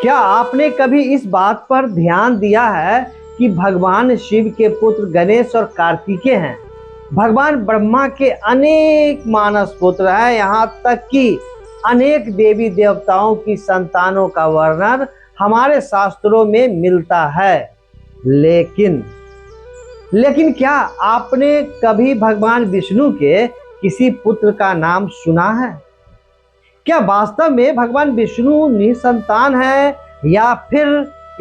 क्या आपने कभी इस बात पर ध्यान दिया है कि भगवान शिव के पुत्र गणेश और कार्तिकेय हैं? भगवान ब्रह्मा के अनेक मानस पुत्र हैं, यहाँ तक कि अनेक देवी देवताओं की संतानों का वर्णन हमारे शास्त्रों में मिलता है। लेकिन क्या आपने कभी भगवान विष्णु के किसी पुत्र का नाम सुना है? क्या वास्तव में भगवान विष्णु निसंतान है या फिर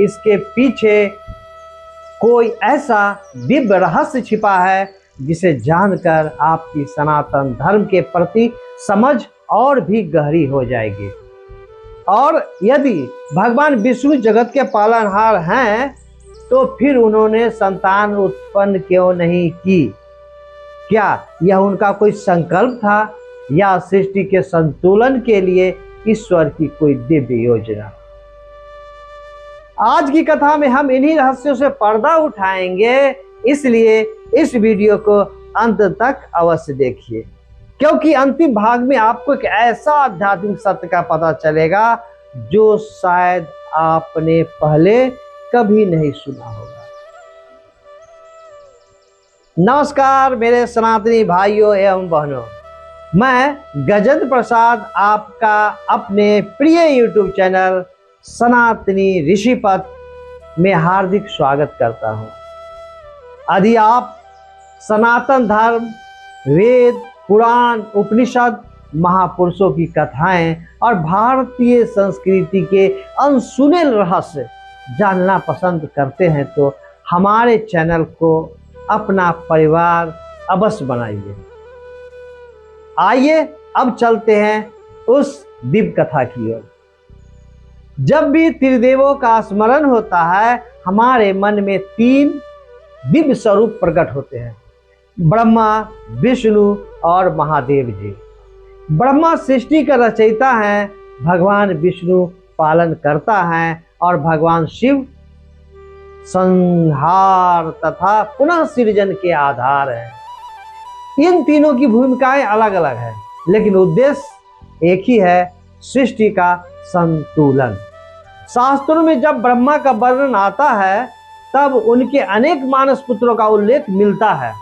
इसके पीछे कोई ऐसा दिव्य रहस्य छिपा है जिसे जानकर आपकी सनातन धर्म के प्रति समझ और भी गहरी हो जाएगी? और यदि भगवान विष्णु जगत के पालनहार हैं तो फिर उन्होंने संतान उत्पन्न क्यों नहीं की? क्या यह उनका कोई संकल्प था या सृष्टि के संतुलन के लिए ईश्वर की कोई दिव्य योजना? आज की कथा में हम इन्हीं रहस्यों से पर्दा उठाएंगे, इसलिए इस वीडियो को अंत तक अवश्य देखिए, क्योंकि अंतिम भाग में आपको एक ऐसा आध्यात्मिक सत्य का पता चलेगा जो शायद आपने पहले कभी नहीं सुना होगा। नमस्कार मेरे सनातनी भाइयों एवं बहनों, मैं गजेंद्र प्रसाद आपका अपने प्रिय YouTube चैनल सनातनी ऋषिपथ में हार्दिक स्वागत करता हूं। यदि आप सनातन धर्म, वेद, पुराण, उपनिषद, महापुरुषों की कथाएं और भारतीय संस्कृति के अनसुने रहस्य जानना पसंद करते हैं तो हमारे चैनल को अपना परिवार अवश्य बनाइए। आइए अब चलते हैं उस दिव्य कथा की ओर। जब भी त्रिदेवों का स्मरण होता है, हमारे मन में तीन दिव्य स्वरूप प्रकट होते हैं: ब्रह्मा, विष्णु और महादेव जी। ब्रह्मा सृष्टि का रचयिता है, भगवान विष्णु पालन करता है और भगवान शिव संहार तथा पुनः सृजन के आधार है। इन तीनों की भूमिकाएं अलग अलग है, लेकिन उद्देश्य एक ही है, सृष्टि का संतुलन। शास्त्रों में जब ब्रह्मा का वर्णन आता है तब उनके अनेक मानस पुत्रों का उल्लेख मिलता है।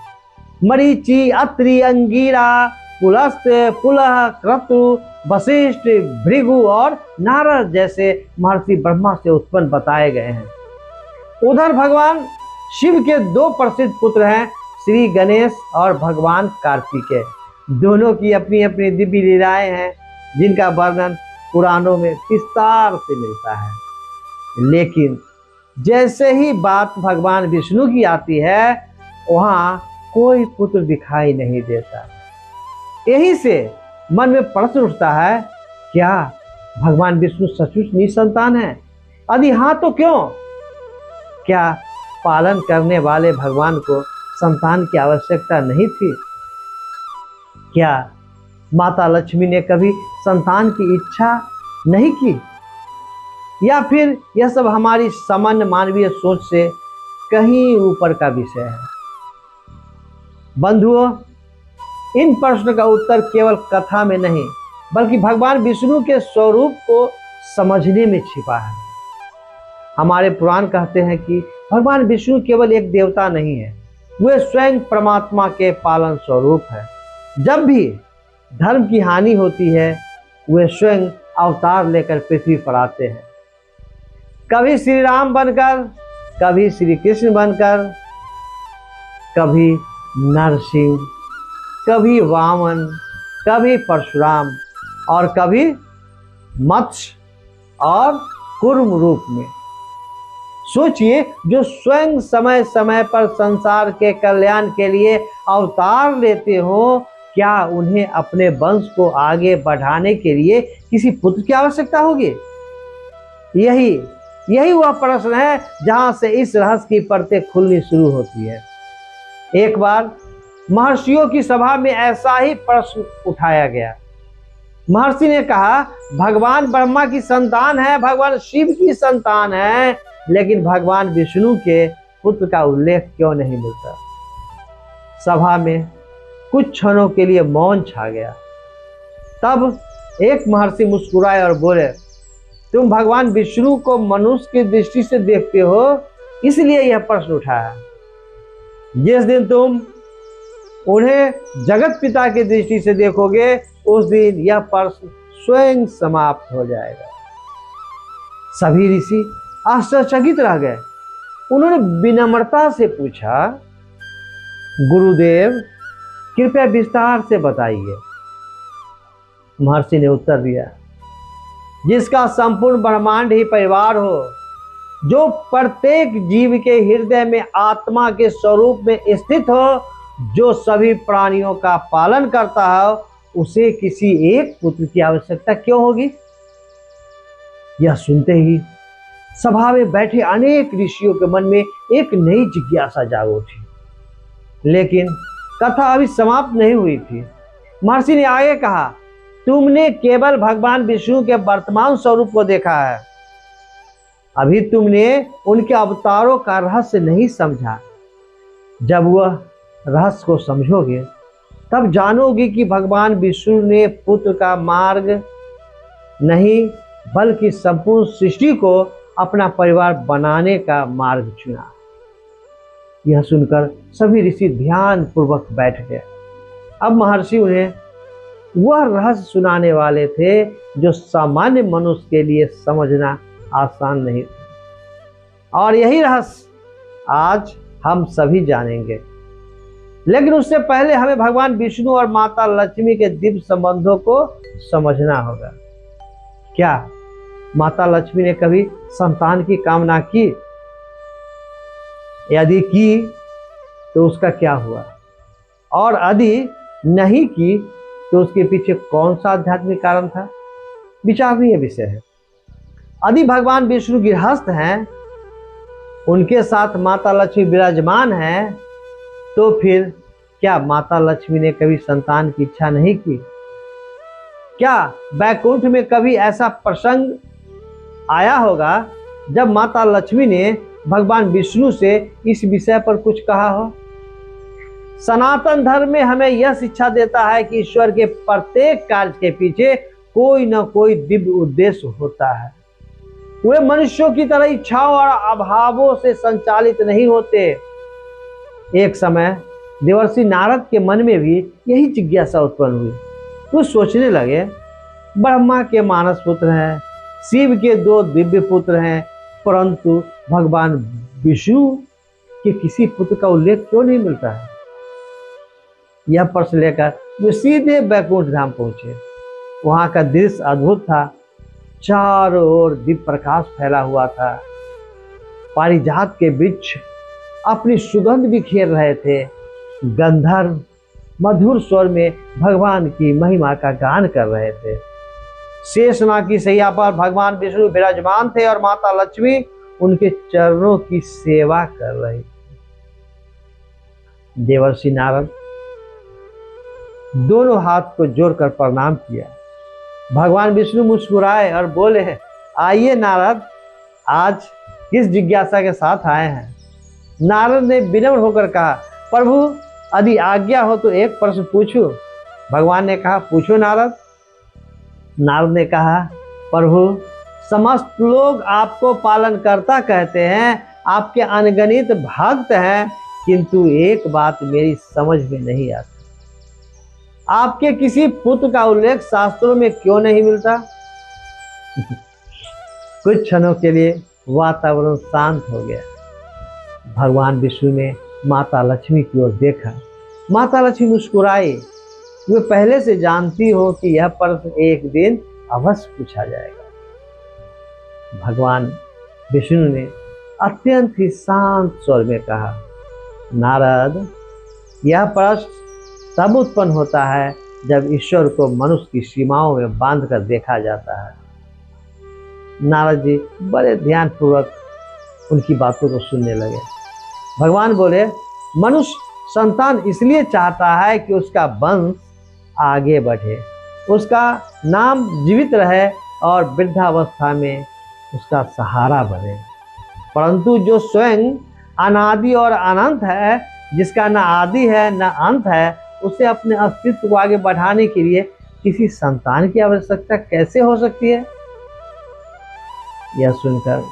मरीचि, अत्रि, अंगिरा, पुलस्त्य, पुलह, क्रतु, वशिष्ठ, भृगु और नारद जैसे महर्षि ब्रह्मा से उत्पन्न बताए गए हैं। उधर भगवान शिव के दो प्रसिद्ध पुत्र हैं, श्री गणेश और भगवान कार्तिकेय। दोनों की अपनी अपनी दिव्य लीलाएं हैं जिनका वर्णन पुराणों में विस्तार से मिलता है। लेकिन जैसे ही बात भगवान विष्णु की आती है, वहां कोई पुत्र दिखाई नहीं देता। यही से मन में प्रश्न उठता है, क्या भगवान विष्णु सचमुच निसंतान है? यदि हाँ तो क्यों? क्या पालन करने वाले भगवान को संतान की आवश्यकता नहीं थी? क्या माता लक्ष्मी ने कभी संतान की इच्छा नहीं की? या फिर यह सब हमारी सामान्य मानवीय सोच से कहीं ऊपर का विषय है? बंधुओं, इन प्रश्न का उत्तर केवल कथा में नहीं बल्कि भगवान विष्णु के स्वरूप को समझने में छिपा है। हमारे पुराण कहते हैं कि भगवान विष्णु केवल एक देवता नहीं है, वे स्वयं परमात्मा के पालन स्वरूप है। जब भी धर्म की हानि होती है, वे स्वयं अवतार लेकर पृथ्वी पर आते हैं। कभी श्री राम बनकर, कभी श्री कृष्ण बनकर, कभी नरसिंह, कभी वामन, कभी परशुराम और कभी मत्स्य और कूर्म रूप में। सोचिए, जो स्वयं समय समय पर संसार के कल्याण के लिए अवतार लेते हो, क्या उन्हें अपने वंश को आगे बढ़ाने के लिए किसी पुत्र की आवश्यकता होगी? यही वह प्रश्न है जहां से इस रहस्य की परतें खुलनी शुरू होती है। एक बार महर्षियों की सभा में ऐसा ही प्रश्न उठाया गया। महर्षि ने कहा, भगवान ब्रह्मा की संतान है, भगवान शिव की संतान है, लेकिन भगवान विष्णु के पुत्र का उल्लेख क्यों नहीं मिलता? सभा में कुछ क्षणों के लिए मौन छा गया। तब एक महर्षि मुस्कुराए और बोले, तुम भगवान विष्णु को मनुष्य की दृष्टि से देखते हो, इसलिए यह प्रश्न उठा है। जिस दिन तुम उन्हें जगत पिता की दृष्टि से देखोगे, उस दिन यह प्रश्न स्वयं समाप्त हो जाएगा। सभी ऋषि आश्चर्यचकित रह गए। उन्होंने विनम्रता से पूछा, गुरुदेव कृपया विस्तार से बताइए। महर्षि ने उत्तर दिया, जिसका संपूर्ण ब्रह्मांड ही परिवार हो, जो प्रत्येक जीव के हृदय में आत्मा के स्वरूप में स्थित हो, जो सभी प्राणियों का पालन करता है, उसे किसी एक पुत्र की आवश्यकता क्यों होगी? यह सुनते ही सभा में बैठे अनेक ऋषियों के मन में एक नई जिज्ञासा जाग उठी। लेकिन कथा अभी समाप्त नहीं हुई थी। महर्षि ने आगे कहा, तुमने केवल भगवान विष्णु के वर्तमान स्वरूप को देखा है, अभी तुमने उनके अवतारों का रहस्य नहीं समझा। जब वह रहस्य को समझोगे, तब जानोगे कि भगवान विष्णु ने पुत्र का मार्ग नहीं, बल्कि संपूर्ण सृष्टि को अपना परिवार बनाने का मार्ग चुना। यह सुनकर सभी ऋषि ध्यान पूर्वक बैठ गए। अब महर्षि उन्हें वह रहस्य सुनाने वाले थे जो सामान्य मनुष्य के लिए समझना आसान नहीं था। और यही रहस्य आज हम सभी जानेंगे। लेकिन उससे पहले हमें भगवान विष्णु और माता लक्ष्मी के दिव्य संबंधों को समझना होगा। क्या माता लक्ष्मी ने कभी संतान की कामना की? यदि की तो उसका क्या हुआ? और यदि नहीं की तो उसके पीछे कौन सा आध्यात्मिक कारण था? विचारणीय विषय है। यदि भगवान विष्णु गृहस्थ हैं, उनके साथ माता लक्ष्मी विराजमान हैं, तो फिर क्या माता लक्ष्मी ने कभी संतान की इच्छा नहीं की? क्या वैकुंठ में कभी ऐसा प्रसंग आया होगा जब माता लक्ष्मी ने भगवान विष्णु से इस विषय पर कुछ कहा हो? सनातन धर्म में हमें यह शिक्षा देता है कि ईश्वर के प्रत्येक कार्य के पीछे कोई न कोई दिव्य उद्देश्य होता है। वे मनुष्यों की तरह इच्छाओं और अभावों से संचालित नहीं होते। एक समय देवर्षि नारद के मन में भी यही जिज्ञासा उत्पन्न हुई। वो सोचने लगे, ब्रह्मा के मानस पुत्र हैं, शिव के 2 दिव्य पुत्र हैं, परंतु भगवान विष्णु के किसी पुत्र का उल्लेख क्यों नहीं मिलता है? यह प्रश्न लेकर वे सीधे बैकुंठ धाम पहुंचे। वहां का दृश्य अद्भुत था। चारों ओर दिव्य प्रकाश फैला हुआ था। पारिजात के वृक्ष अपनी सुगंध बिखेर रहे थे। गंधर्व मधुर स्वर में भगवान की महिमा का गान कर रहे थे। शेषनाग की सैया पर भगवान विष्णु विराजमान थे और माता लक्ष्मी उनके चरणों की सेवा कर रही थी। देवर्षि नारद दोनों हाथ को जोड़कर प्रणाम किया। भगवान विष्णु मुस्कुराए और बोले, आइए नारद, आज किस जिज्ञासा के साथ आए हैं? नारद ने विनम्र होकर कहा, प्रभु यदि आज्ञा हो तो एक प्रश्न पूछूं? भगवान ने कहा, पूछो नारद। नारद ने कहा, प्रभु समस्त लोग आपको पालनकर्ता कहते हैं, आपके अनगणित भक्त हैं, किंतु एक बात मेरी समझ में नहीं आती, आपके किसी पुत्र का उल्लेख शास्त्रों में क्यों नहीं मिलता? कुछ क्षणों के लिए वातावरण शांत हो गया। भगवान विष्णु ने माता लक्ष्मी की ओर देखा। माता लक्ष्मी मुस्कुराई। वे पहले से जानती हो कि यह प्रश्न एक दिन अवश्य पूछा जाएगा। भगवान विष्णु ने अत्यंत ही शांत स्वर में कहा, नारद, यह प्रश्न तब उत्पन्न होता है जब ईश्वर को मनुष्य की सीमाओं में बांधकर देखा जाता है। नारद जी बड़े ध्यानपूर्वक उनकी बातों को सुनने लगे। भगवान बोले, मनुष्य संतान इसलिए चाहता है कि उसका वंश आगे बढ़े, उसका नाम जीवित रहे और वृद्धावस्था में उसका सहारा बने। परंतु जो स्वयं अनादि और अनंत है, जिसका न आदि है न अंत है, उसे अपने अस्तित्व को आगे बढ़ाने के लिए किसी संतान की आवश्यकता कैसे हो सकती है? यह सुनकर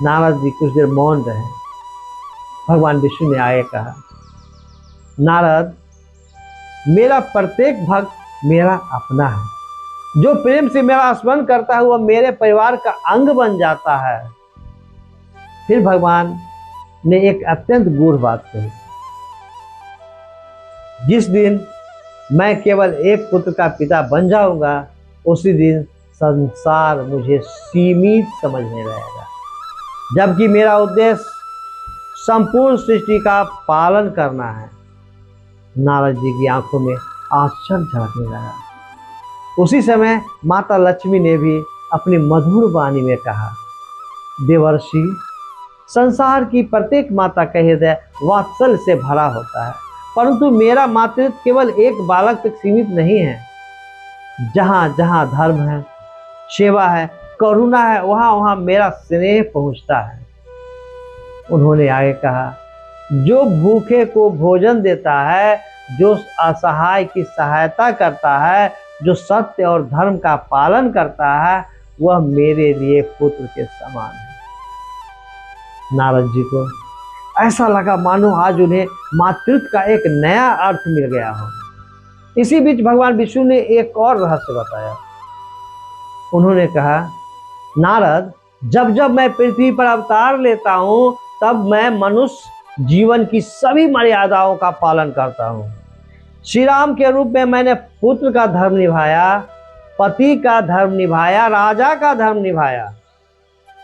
नारद जी कुछ देर मौन रहे। भगवान विष्णु ने आगे कहा, नारद, मेरा प्रत्येक भक्त मेरा अपना है। जो प्रेम से मेरा स्मरण करता है वह मेरे परिवार का अंग बन जाता है। फिर भगवान ने एक अत्यंत गूढ़ बात कही, जिस दिन मैं केवल एक पुत्र का पिता बन जाऊंगा उसी दिन संसार मुझे सीमित समझने लगेगा, जबकि मेरा उद्देश्य संपूर्ण सृष्टि का पालन करना है। नारद जी की आंखों में आश्चर्य झलकने लगा। उसी समय माता लक्ष्मी ने भी अपनी मधुर वाणी में कहा, देवर्षि, संसार की प्रत्येक माता का हृदय वात्सल्य से भरा होता है, परंतु मेरा मातृत्व केवल एक बालक तक सीमित नहीं है। जहाँ जहाँ धर्म है, सेवा है, करुणा है, वहाँ वहाँ मेरा स्नेह पहुँचता है। उन्होंने आगे कहा, जो भूखे को भोजन देता है, जो असहाय की सहायता करता है, जो सत्य और धर्म का पालन करता है, वह मेरे लिए पुत्र के समान है। नारद जी को ऐसा लगा मानो आज उन्हें मातृत्व का एक नया अर्थ मिल गया हो। इसी बीच भगवान विष्णु ने एक और रहस्य बताया। उन्होंने कहा, नारद, जब जब मैं पृथ्वी पर अवतार लेता हूँ तब मैं मनुष्य जीवन की सभी मर्यादाओं का पालन करता हूँ। श्री राम के रूप में मैंने पुत्र का धर्म निभाया, पति का धर्म निभाया, राजा का धर्म निभाया।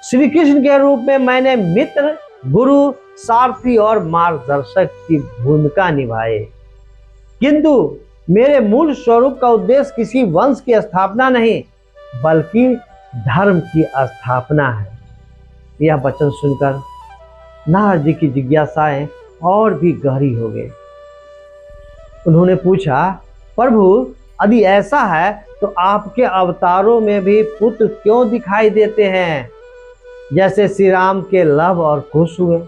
श्री कृष्ण के रूप में मैंने मित्र, गुरु, सारथी और मार्गदर्शक की भूमिका निभाई। किंतु मेरे मूल स्वरूप का उद्देश्य किसी वंश की स्थापना नहीं, बल्कि धर्म की स्थापना है। यह वचन सुनकर नारद जी की जिज्ञासाएं और भी गहरी हो गई। उन्होंने पूछा, प्रभु, यदि ऐसा है तो आपके अवतारों में भी पुत्र क्यों दिखाई देते हैं? जैसे श्री राम के लव और कुश हुए,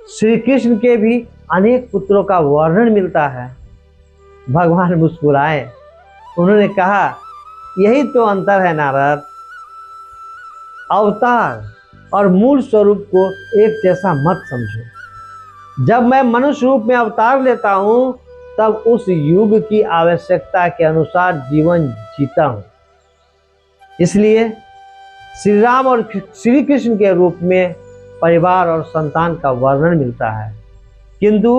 श्री कृष्ण के भी अनेक पुत्रों का वर्णन मिलता है। भगवान मुस्कुराए। उन्होंने कहा, यही तो अंतर है नारद। अवतार और मूल स्वरूप को एक जैसा मत समझो। जब मैं मनुष्य रूप में अवतार लेता हूँ तब उस युग की आवश्यकता के अनुसार जीवन जीता हूँ। इसलिए श्री राम और श्री कृष्ण के रूप में परिवार और संतान का वर्णन मिलता है, किंतु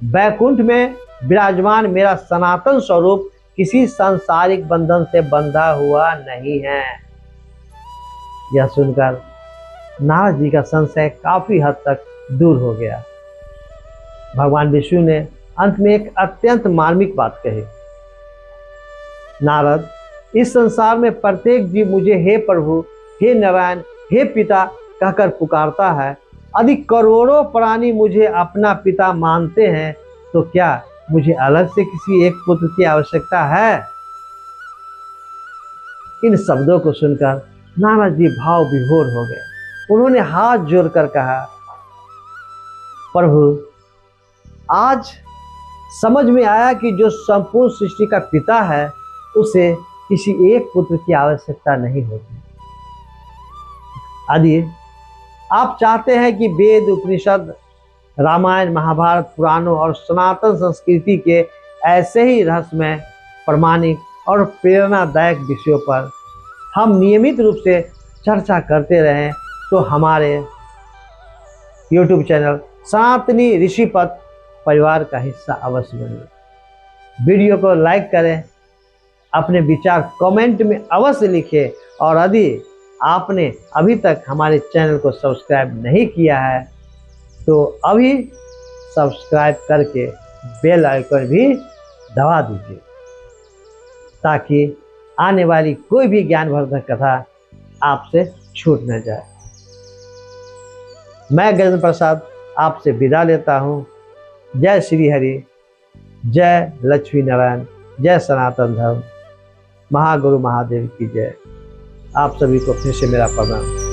वैकुंठ में विराजमान मेरा सनातन स्वरूप किसी सांसारिक बंधन से बंधा हुआ नहीं है। यह सुनकर नारद जी का संशय काफी हद तक दूर हो गया। भगवान विष्णु ने अंत में एक अत्यंत मार्मिक बात कही, नारद, इस संसार में प्रत्येक जीव मुझे हे प्रभु, हे नारायण, हे पिता कहकर पुकारता है। यदि करोड़ों प्राणी मुझे अपना पिता मानते हैं तो क्या मुझे अलग से किसी एक पुत्र की आवश्यकता है? इन शब्दों को सुनकर नारद जी भाव विभोर हो गए। उन्होंने हाथ जोड़कर कहा, प्रभु, आज समझ में आया कि जो संपूर्ण सृष्टि का पिता है उसे किसी एक पुत्र की आवश्यकता नहीं होती। यदि आप चाहते हैं कि वेद, उपनिषद, रामायण, महाभारत, पुराणों और सनातन संस्कृति के ऐसे ही रहस्यमय, प्रामाणिक और प्रेरणादायक विषयों पर हम नियमित रूप से चर्चा करते रहें तो हमारे YouTube चैनल सनातनी ऋषिपथ परिवार का हिस्सा अवश्य बनिए। वीडियो को लाइक करें, अपने विचार कमेंट में अवश्य लिखें, और यदि आपने अभी तक हमारे चैनल को सब्सक्राइब नहीं किया है तो अभी सब्सक्राइब करके बेल आइकन भी दबा दीजिए, ताकि आने वाली कोई भी ज्ञानवर्धक कथा आपसे छूट न जाए। मैं गजेंद्र प्रसाद आपसे विदा लेता हूँ। जय श्री हरि, जय लक्ष्मी नारायण, जय सनातन धर्म, महागुरु महादेव की जय। आप सभी को फिर से मेरा प्रणाम।